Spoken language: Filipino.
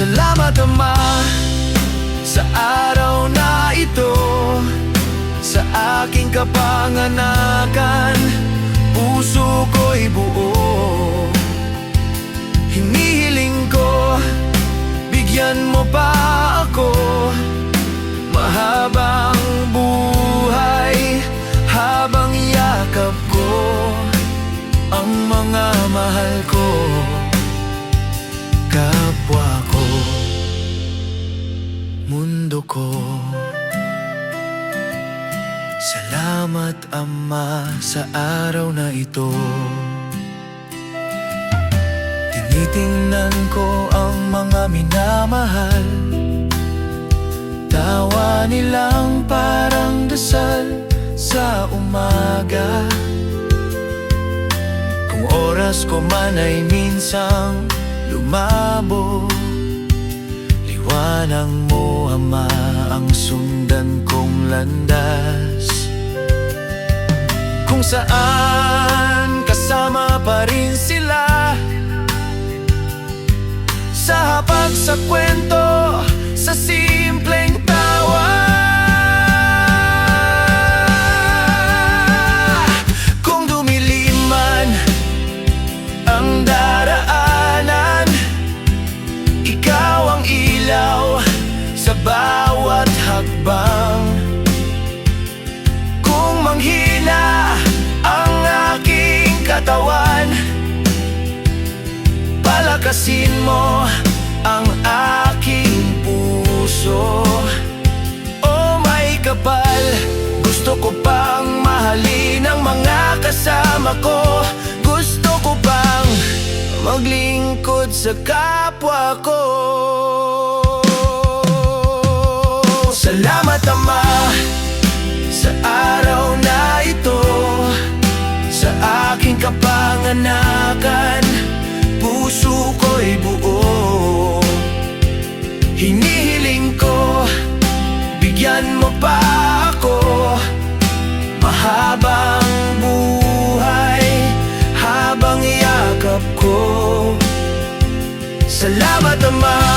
Salamat Ama sa araw na ito, sa aking kapanganakan, puso ko'y buo. Hinihiling ko, bigyan mo pa ako mahabang buhay, habang yakap ko ang mga mahal ko, kapwa ko, mundo ko. Salamat Ama sa araw na ito. Tinitingnan ko ang mga minamahal, tawa nilang parang dasal sa umaga. Kung oras ko man ay minsang lumabo, liwanag mo Ama ang sundan kong landas. Kung saan kasama pa rin sila, sa hapag, sa kwento, sa simpleng tawa. Kung dumilim man ang daraanan, ikaw ang ilaw sa bawat hakbang. Kung manghina ang aking katawan, palakasin mo ang aking puso. Oh may kapal, gusto ko pang mahalin ang mga kasama ko. Gusto ko pang maglingkod sa kapwa ko. Salamat Ama sa araw na ito, sa aking kapanganakan, puso ko'y buo. Hinihiling ko, bigyan mo pa ako mahabang buhay, habang yakap ko. Salamat Ama